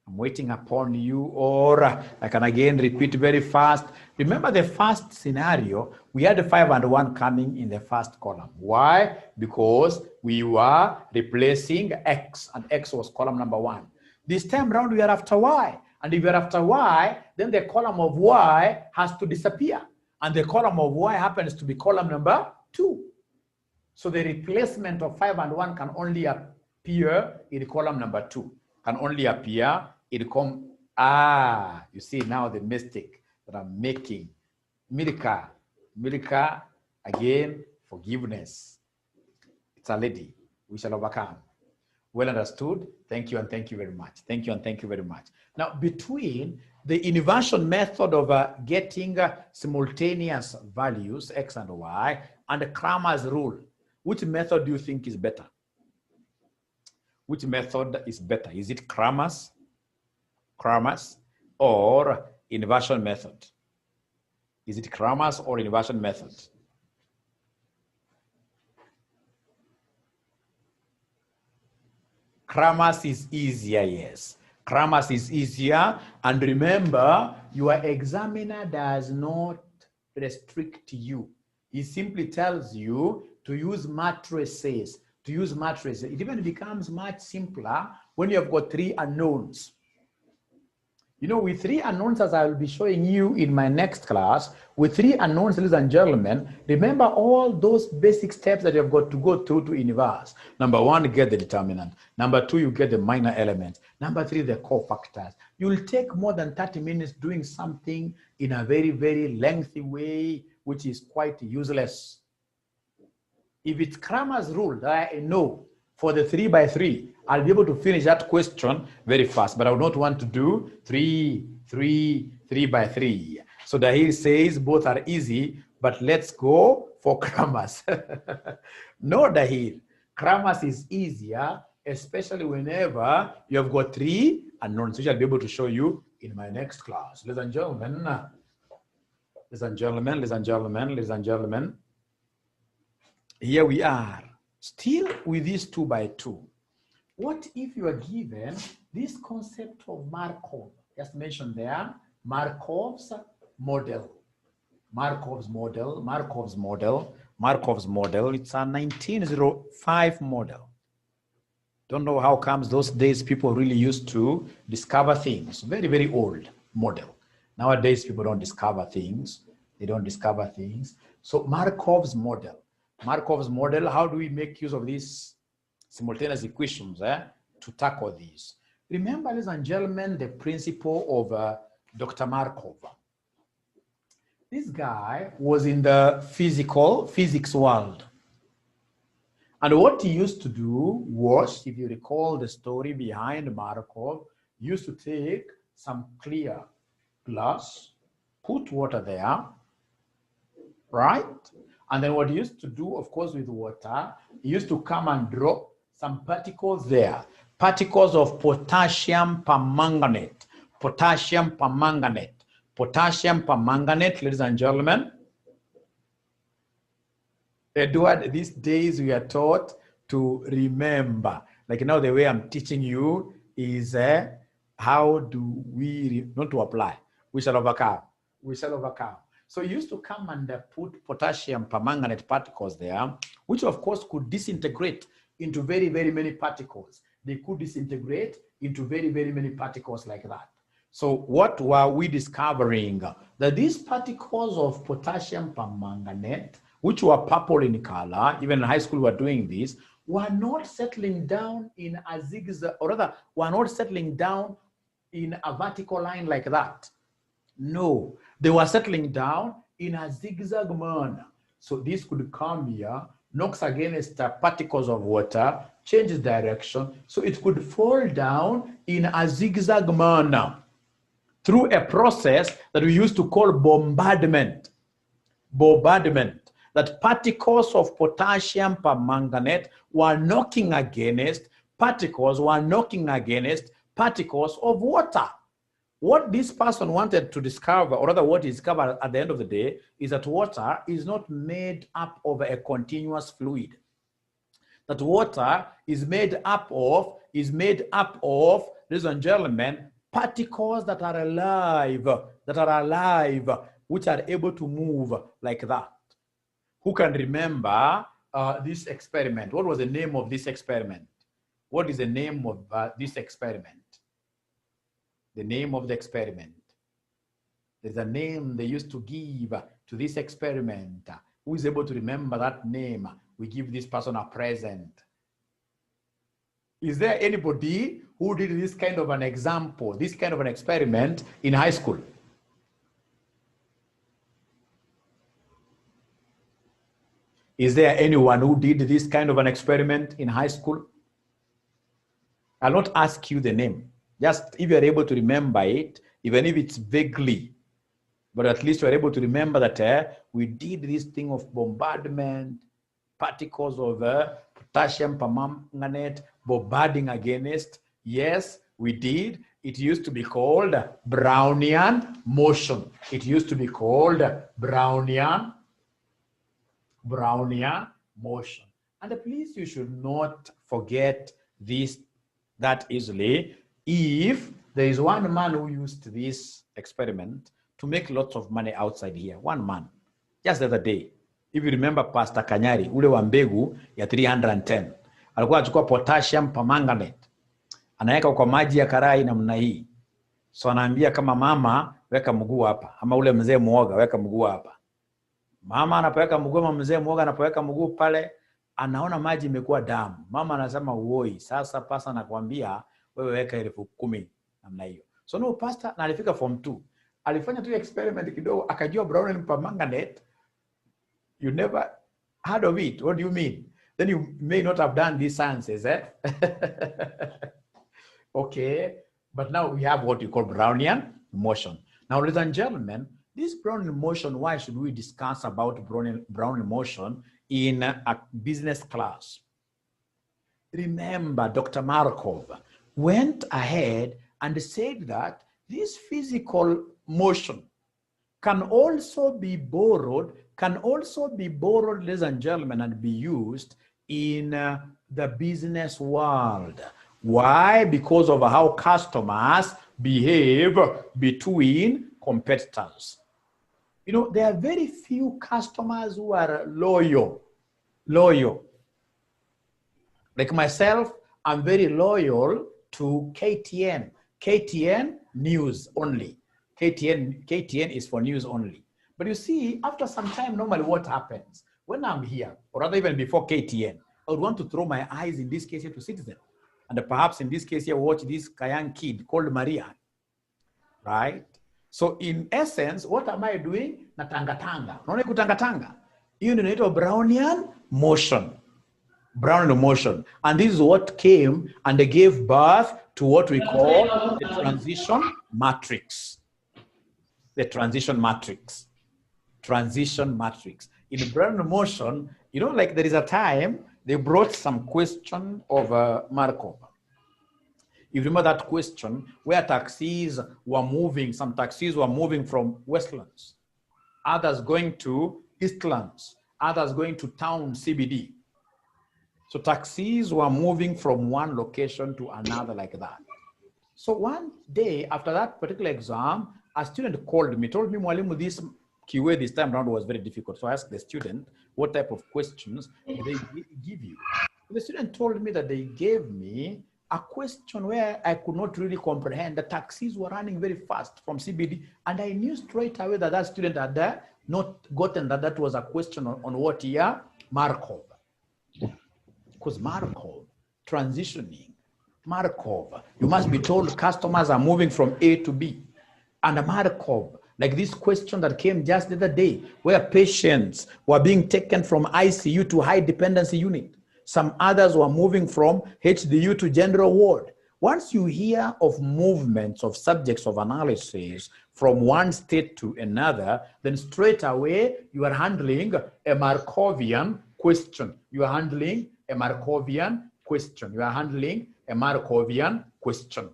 I'm I'm waiting upon you, or I can again repeat very fast. Remember the first scenario, we had 5 and 1 coming in the first column. Why? Because we were replacing X, and X was column number 1. This time around, we are after Y. And if we are after Y, then the column of Y has to disappear. And the column of Y happens to be column number 2. So the replacement of 5 and 1 can only appear in column number 2. Can only appear in column. You see now the mistake that I'm making. Milka, again, forgiveness. It's a lady. We shall overcome. Well understood. Thank you and thank you very much. Thank you and thank you very much. Now, between the inversion method of getting simultaneous values, X and Y, and the Cramer's rule, which method do you think is better? Which method is better? Is it Cramer's or inversion method? Is it Cramer's or inversion method? Cramer's is easier, yes. Cramer's is easier. And remember, your examiner does not restrict you. He simply tells you to use matrices. It even becomes much simpler when you have got 3 unknowns. You know, with 3 unknowns, as I will be showing you in my next class, with 3 unknowns, ladies and gentlemen, remember all those basic steps that you have got to go through to inverse. Number 1, get the determinant. Number 2, you get the minor element. Number 3, the cofactors. You will take more than 30 minutes doing something in a very, very lengthy way, which is quite useless. If it's Cramer's rule that I know for the 3 by 3, I'll be able to finish that question very fast, but I would not want to do 3 by 3. So Dahil says both are easy, but let's go for Cramer's. No, Dahil, Cramer's is easier, especially whenever you have got 3 unknowns, which I'll be able to show you in my next class. Ladies and gentlemen, here we are, still with this 2 by 2. What if you are given this concept of Markov? Just mentioned there, Markov's model. It's a 1905 model. Don't know how comes those days people really used to discover things. Very, very old model. Nowadays, people don't discover things. They don't discover things. So Markov's model, how do we make use of these simultaneous equations to tackle these? Remember, ladies and gentlemen, the principle of Dr. Markov. This guy was in the physics world. And what he used to do was, if you recall the story behind Markov, he used to take some clear glass, put water there, right? And then what he used to do, of course, with water, he used to come and drop some particles there. Particles of potassium permanganate. Ladies and gentlemen. Edward, these days we are taught to remember. Like now the way I'm teaching you is how do we, not to apply. We shall overcome. So he used to come and put potassium permanganate particles there, which of course could disintegrate into very, very many particles. They could disintegrate into very, very many particles like that. So what were we discovering? That these particles of potassium permanganate, which were purple in color, even in high school we were doing this, were not settling down in a zigzag, or rather, were not settling down in a vertical line like that. No, they were settling down in a zigzag manner. So this could come here, knocks against particles of water, changes direction, so it could fall down in a zigzag manner through a process that we used to call bombardment. That particles of potassium permanganate were knocking against particles of water. What this person wanted to discover, or rather what he discovered at the end of the day, is that water is not made up of a continuous fluid. That water is made up of, ladies and gentlemen, particles that are alive, which are able to move like that. Who can remember this experiment? What was the name of this experiment? What is the name of this experiment? The name of the experiment. There's a name they used to give to this experiment. Who is able to remember that name? We give this person a present. Is there anybody who did this kind of an example, this kind of an experiment in high school? Is there anyone who did this kind of an experiment in high school? I'll not ask you the name. Just if you're able to remember it, even if it's vaguely, but at least you're able to remember that we did this thing of bombardment, particles of potassium permanganate bombarding against. Yes, we did. It used to be called Brownian motion. It used to be called Brownian motion. And please, you should not forget this that easily. If there is one man who used this experiment to make lots of money outside here, one man, just the other day, if you remember Pastor Kanyari, ule wa mbegu ya 310, alikuwa achukua potassium permanganate, anaweka kwa maji ya karai namna hii. So anaambia kama mama, weka mguu hapa, ama ule mzee muoga, weka mguu hapa. Mama anapoweka mguu, ama mzee muoga anapoweka mguu pale, anaona maji imekuwa damu. Mama anasema uoi, sasa pasa anakuambia wewe weka 10,000 namna hiyo. So no pastor, na alifika form 2. Alifanya tu experiment kidogo, akajua Brownian permanganate. You never heard of it. What do you mean? Then you may not have done these sciences, eh? Okay, but now we have what we call Brownian motion. Now, ladies and gentlemen, this Brownian motion, why should we discuss about Brownian motion in a business class? Remember, Dr. Markov went ahead and said that this physical motion can also be borrowed, ladies and gentlemen, and be used in the business world. Why? Because of how customers behave between competitors. You know, there are very few customers who are loyal. Like myself, I'm very loyal to KTN. KTN news only. KTN is for news only. But you see, after some time, normally what happens? When I'm here, or rather even before KTN, I would want to throw my eyes, in this case here, to Citizen. And perhaps in this case here, watch this young kid called Maria, right? So in essence, what am I doing? Natanga-tanga. Unaona kutanga-tanga? Hiyo ndio inaitwa Brownian motion. Brownian motion. And this is what came and they gave birth to what we call the transition matrix. The transition matrix. Transition matrix. In Brownian motion, you know, like there is a time they brought some question of Markov. You remember that question where taxis were moving, some taxis were moving from Westlands, others going to Eastlands, others going to town CBD. So taxis were moving from one location to another like that. So one day after that particular exam, a student called me, told me, Mwalimu, this QA this time around was very difficult. So I asked the student, what type of questions did they give you? The student told me that they gave me a question where I could not really comprehend. The taxis were running very fast from CBD, and I knew straight away that that student had not gotten that that was a question on what year? Markov. Because Markov, transitioning, Markov, you must be told customers are moving from A to B. And Markov, like this question that came just the other day, where patients were being taken from ICU to high dependency unit. Some others were moving from HDU to general ward. Once you hear of movements of subjects of analysis from one state to another, then straight away you are handling a Markovian question. You are handling a Markovian question. You are handling a Markovian question.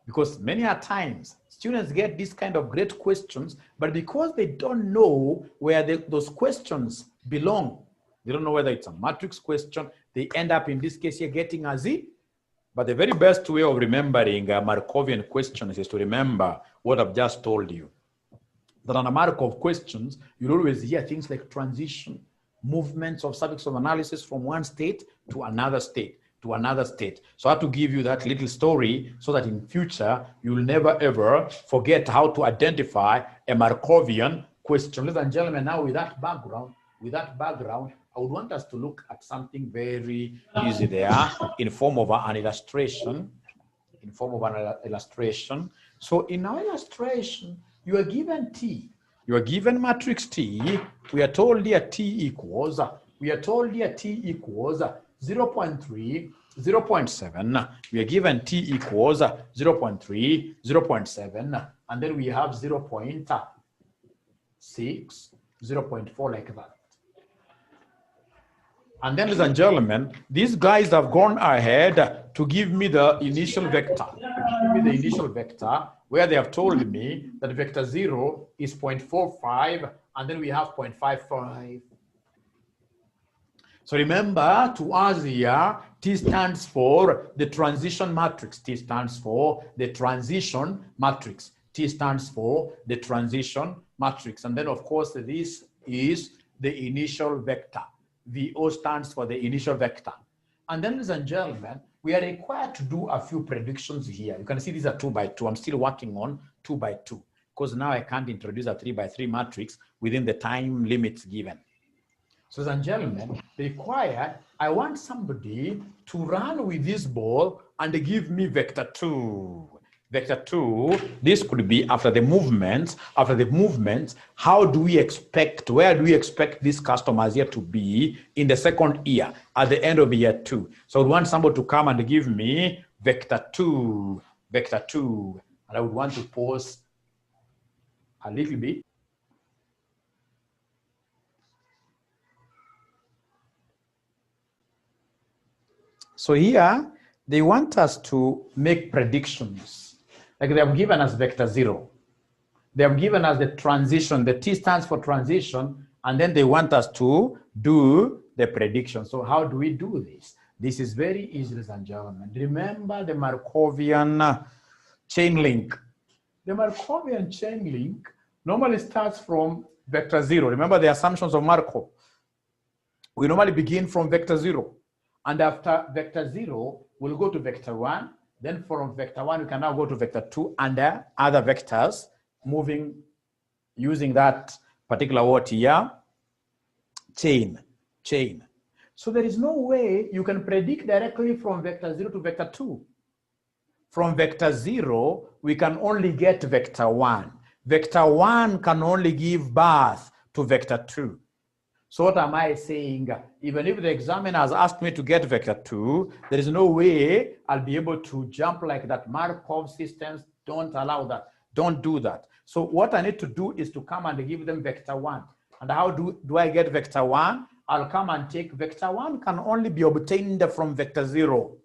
Because many a times students get these kind of great questions, but because they don't know where those questions belong, they don't know whether it's a matrix question, they end up in this case here getting a Z, But the very best way of remembering Markovian questions is to remember what I've just told you. That on a Markov questions, you'll always hear things like transition, movements of subjects of analysis from one state to another state, to another state. So I have to give you that little story so that in future, you'll never ever forget how to identify a Markovian question. Ladies and gentlemen, now with that background, I would want us to look at something very easy there in form of an illustration. So in our illustration, you are given T. You are given matrix T. We are told here T equals 0.3, 0.7. We are given T equals 0.3, 0.7. And then we have 0.6, 0.4 like that. And then, ladies and gentlemen, these guys have gone ahead to give me the initial vector. Where they have told me that vector 0 is 0.45, and then we have 0.55. So remember, to us here, T stands for the transition matrix. T stands for the transition matrix. T stands for the transition matrix. And then, of course, this is the initial vector. VO stands for the initial vector. And then, ladies and gentlemen, we are required to do a few predictions here. You can see these are 2 by 2. I'm still working on 2 by 2 because now I can't introduce a 3 by 3 matrix within the time limits given. So, ladies and gentlemen, required, I want somebody to run with this ball and give me vector 2. Vector 2, this could be after the movements. How do we expect, where do we expect these customers here to be in the second year, at the end of year 2? So I would want somebody to come and give me vector 2. And I would want to pause a little bit. So here, they want us to make predictions. Like they have given us vector 0. They have given us the transition. The T stands for transition, and then they want us to do the prediction. So how do we do this? This is very easy, ladies and gentlemen. Remember the Markovian chain link. The Markovian chain link normally starts from vector 0. Remember the assumptions of Markov. We normally begin from vector 0. And after vector 0, we'll go to vector 1. Then from vector 1, we can now go to vector 2 and other vectors, moving using that particular word here, chain. So there is no way you can predict directly from vector 0 to vector 2. From vector 0, we can only get vector 1. Vector 1 can only give birth to vector 2. So what am I saying? Even if the examiner has asked me to get vector 2, there is no way I'll be able to jump like that. Markov systems don't allow that. Don't do that. So what I need to do is to come and give them vector 1. And how do I get vector 1? I'll come and take vector 1 can only be obtained from vector 0.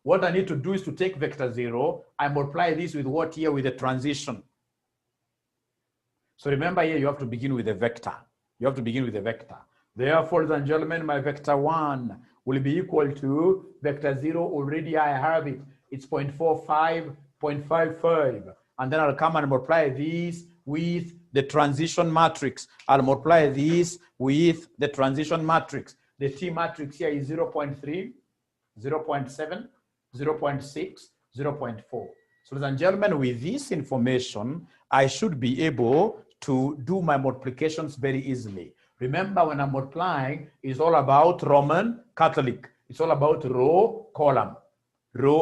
What I need to do is to take vector 0, I multiply this with what here? With the transition. So remember here, you have to begin with a vector. Therefore, ladies and gentlemen, my vector 1 will be equal to vector 0. Already I have it. It's 0.45, 0.55. And then I'll come and multiply this with the transition matrix. I'll multiply this with the transition matrix. The T matrix here is 0.3, 0.7, 0.6, 0.4. So, ladies and gentlemen, with this information, I should be able to do my multiplications very easily. Remember, when I'm multiplying, it's all about Roman Catholic. It's all about row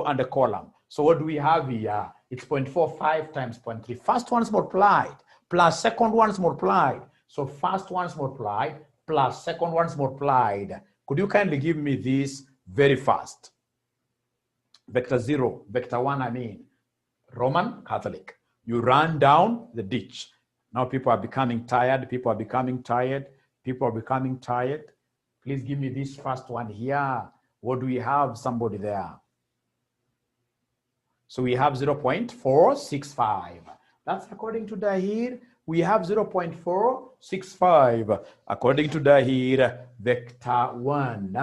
and a column. So what do we have here? It's 0.45 times 0.3. First one's multiplied plus second one's multiplied. So first one's multiplied plus second one's multiplied. Could you kindly give me this very fast? Vector 0, vector 1, I mean, Roman Catholic. You run down the ditch. Now people are becoming tired. Please give me this first one here. What do we have? Somebody there. So we have 0.465. That's according to Dahir. We have 0.465. According to Dahir, vector 1.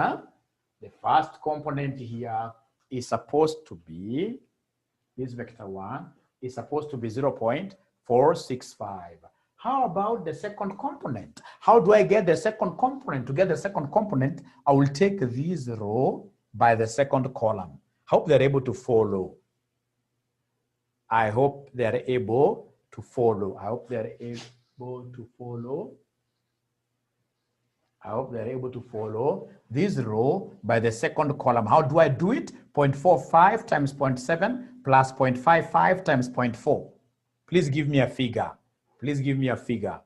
The first component here is supposed to be, this vector 1 is supposed to be 0.465. How about the second component? How do I get the second component? To get the second component, I will take this row by the second column. Hope they're able to follow. I hope they're able to follow. I hope they're able to follow. I hope they're able to follow this row by the second column. How do I do it? 0.45 times 0.7 plus 0.55 times 0.4. Please give me a figure. Please give me a figure.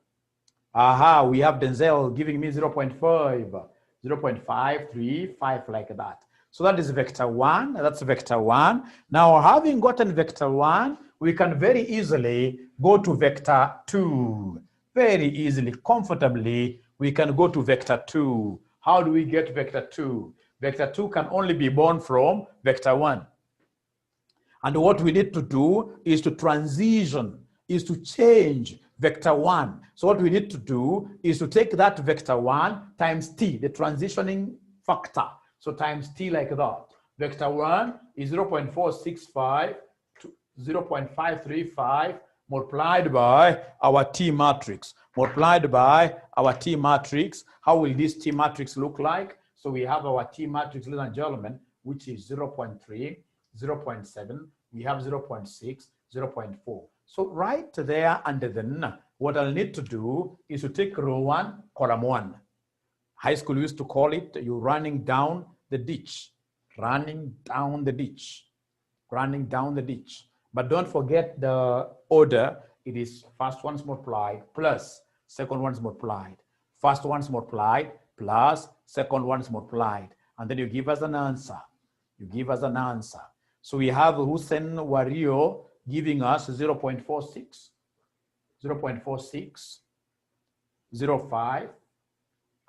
Aha, we have Denzel giving me 0.5, 0.535, like that. So that is vector 1. That's vector 1. Now, having gotten vector 1, we can very easily go to vector 2. Very easily, comfortably, we can go to vector 2. How do we get vector 2? Vector 2 can only be born from vector 1. And what we need to do is to transition, is to change vector 1. So what we need to do is to take that vector 1 times t, the transitioning factor. So times t like that. Vector 1 is 0.465 to 0.535 multiplied by our T matrix. Multiplied by our T matrix. How will this T matrix look like? So we have our T matrix, ladies and gentlemen, which is 0.3, 0.7, we have 0.6, 0.4. So right there and then, what I'll need to do is to take row 1, column 1. High school used to call it, you're running down the ditch. Running down the ditch. Running down the ditch. But don't forget the order. It is first one's multiplied plus second one's multiplied. First one's multiplied plus second one's multiplied. And then you give us an answer. You give us an answer. So we have Hussein Wario giving us 0.46, 0.46, 0.5,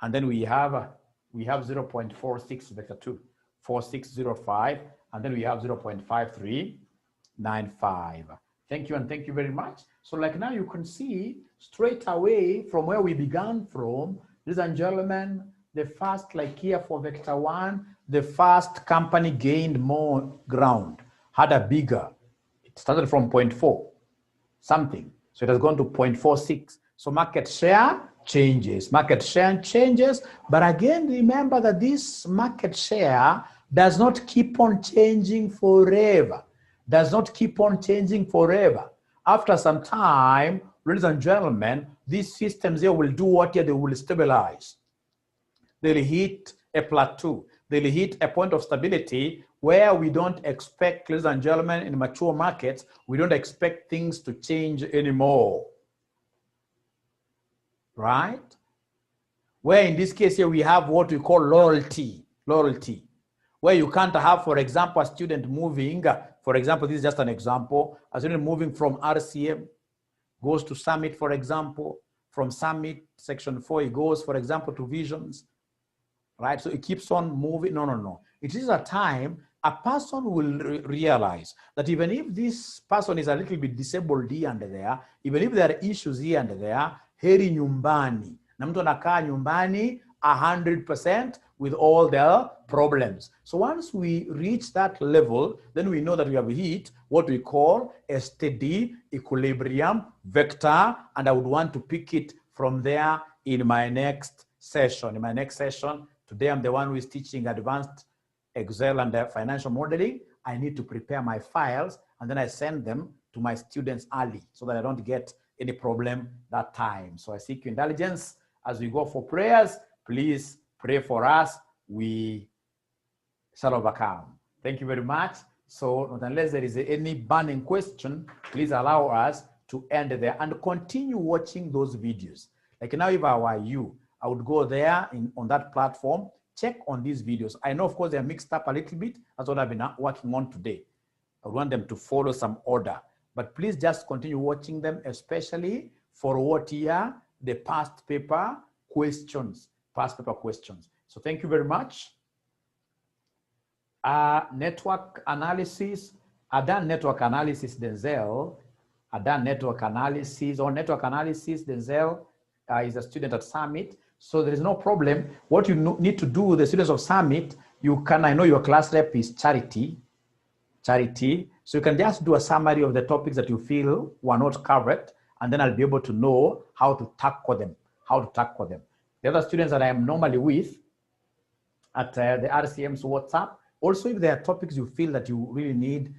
and then we have 0.46 vector 2, 4605, and then we have 0.5395. Thank you, and thank you very much. So like now you can see straight away from where we began from, ladies and gentlemen, the first, like here for vector 1, the first company gained more ground, had a bigger, it started from 0.4 something, so it has gone to 0.46. So market share changes, but again, remember that this market share does not keep on changing forever. Does not keep on changing forever. After some time, ladies and gentlemen, these systems here will do what here? They will stabilize. They'll hit a plateau. They'll hit a point of stability where we don't expect, ladies and gentlemen, in mature markets, we don't expect things to change anymore. Right? Where in this case here, we have what we call loyalty, where you can't have, for example, a student moving, for example, this is just an example, a student moving from RCM, goes to Summit, for example, from Summit, section 4, he goes, for example, to Visions, right? So it keeps on moving. No. It is a time a person will realize that even if this person is a little bit disabled here and there, even if there are issues here and there, heri nyumbani. Na mtu anakaa nyumbani 100% with all their problems. So once we reach that level, then we know that we have hit what we call a steady equilibrium vector, and I would want to pick it from there in my next session. In my next session, today I'm the one who is teaching advanced Excel and financial modeling. I need to prepare my files, and then I send them to my students early so that I don't get any problem that time. So I seek your indulgence as we go for prayers. Please pray for us. We shall overcome. Thank you very much. So unless there is any burning question, please allow us to end there and continue watching those videos. Like now, if I were you, I would go there on that platform, check on these videos. I know, of course, they're mixed up a little bit. That's what I've been working on today. I want them to follow some order. But please just continue watching them, especially for what here, the past paper questions. So thank you very much. Network analysis. I've done network analysis, Denzel. I've done network analysis. Denzel is a student at Summit. So there is no problem. What you need to do, the students of Summit, you can, I know your class rep is Charity, so you can just do a summary of the topics that you feel were not covered, and then I'll be able to know how to tackle them, The other students that I am normally with at the RCM's WhatsApp, also if there are topics you feel that you really need,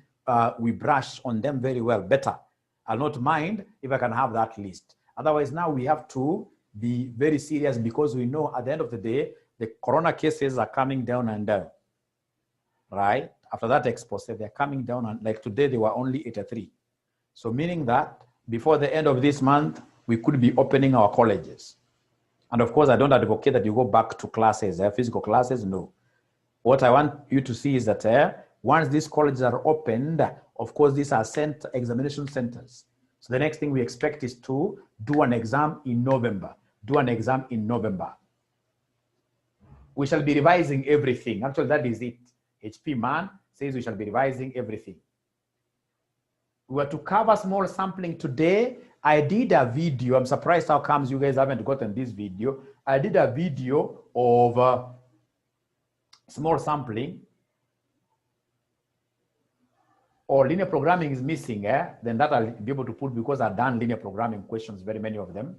we brush on them very well, better. I'll not mind if I can have that list. Otherwise, now we have to be very serious because we know at the end of the day, the corona cases are coming down and down, right? After that expose, they're coming down, and like today, they were only 83. So meaning that before the end of this month, we could be opening our colleges. And of course, I don't advocate that you go back to classes, physical classes, no. What I want you to see is that once these colleges are opened, of course, these are examination centers. So the next thing we expect is to do an exam in November. We shall be revising everything. Actually, that is it. HP man says we shall be revising everything. We were to cover small sampling today. I did a video. I'm surprised how comes you guys haven't gotten this video. I did a video of small sampling. Or linear programming is missing, then that I'll be able to put because I've done linear programming questions, very many of them.